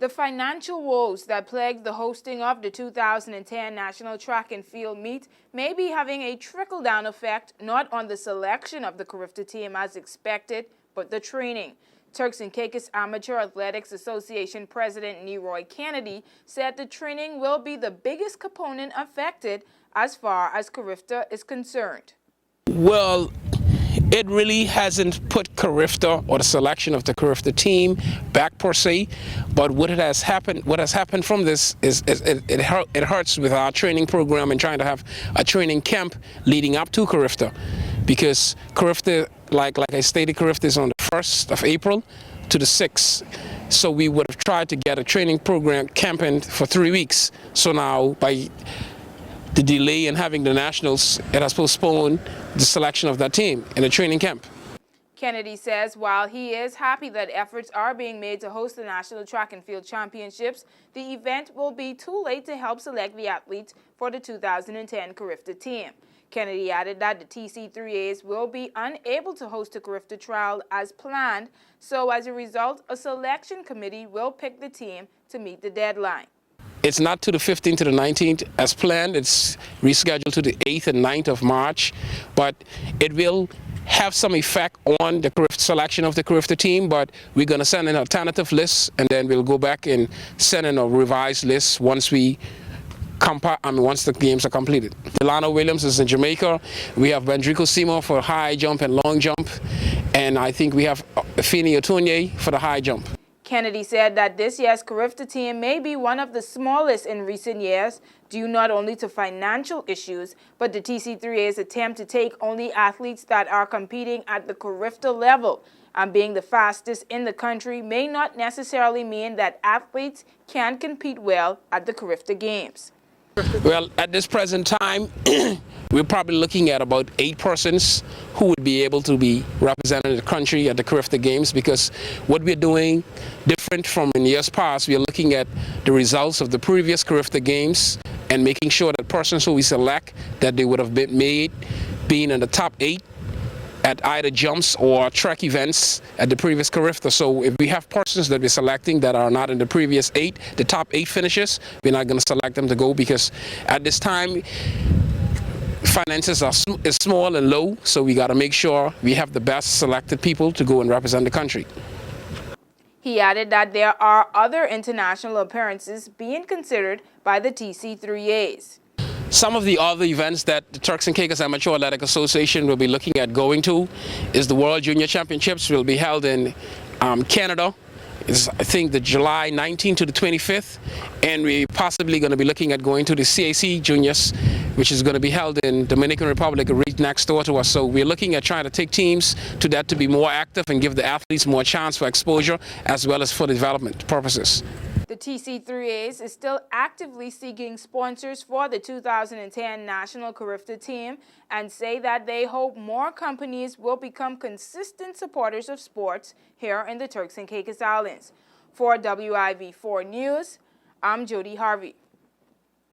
The financial woes that plagued the hosting of the 2010 National Track and Field Meet may be having a trickle-down effect not on the selection of the Carifta team as expected, but the training. Turks and Caicos Amateur Athletics Association President Neroy Kennedy said the training will be the biggest component affected as far as Carifta is concerned. Well, it really hasn't put Carifta or the selection of the Carifta team back per se, but what has happened from this is it hurts with our training program and trying to have a training camp leading up to Carifta, because Carifta, like I stated, Carifta is on the 1st of April to the 6th. So we would have tried to get a training program camping for 3 weeks. So now by the delay in having the nationals, it has postponed the selection of that team in a training camp. Kennedy says while he is happy that efforts are being made to host the National Track and Field Championships, the event will be too late to help select the athletes for the 2010 Carifta team. Kennedy added that the TC3As will be unable to host the Carifta trial as planned, so as a result, a selection committee will pick the team to meet the deadline. It's not to the 15th to the 19th as planned. It's rescheduled to the 8th and 9th of March, but it will have some effect on the selection of the Carifta team, but we're going to send an alternative list, and then we'll go back and send in a revised list once once the games are completed. Delano Williams is in Jamaica. We have Bendrico Seymour for high jump and long jump, and I think we have Fini Otunye for the high jump. Kennedy said that this year's Carifta team may be one of the smallest in recent years, due not only to financial issues, but the TC3A's attempt to take only athletes that are competing at the Carifta level. And being the fastest in the country may not necessarily mean that athletes can compete well at the Carifta Games. Well, at this present time, we're probably looking at about 8 persons who would be able to be representing the country at the Carifta Games, because what we're doing different from in years past, we're looking at the results of the previous Carifta Games and making sure that persons who we select, that they would have been made being in the top 8 at either jumps or track events at the previous Carifta. So if we have persons that we're selecting that are not in the previous 8, the top 8 finishes, we're not going to select them to go, because at this time finances is small and low, so we got to make sure we have the best selected people to go and represent the country. He added that there are other international appearances being considered by the TC3As. Some of the other events that the Turks and Caicos Amateur Athletic Association will be looking at going to is the World Junior Championships will be held in Canada. It's, I think, the July 19th to the 25th, and we're possibly going to be looking at going to the CAC Juniors, which is going to be held in Dominican Republic, right next door to us. So we're looking at trying to take teams to that to be more active and give the athletes more chance for exposure as well as for development purposes. The TC3As is still actively seeking sponsors for the 2010 National Carifta team and say that they hope more companies will become consistent supporters of sports here in the Turks and Caicos Islands. For WIV4 News, I'm Jody Harvey.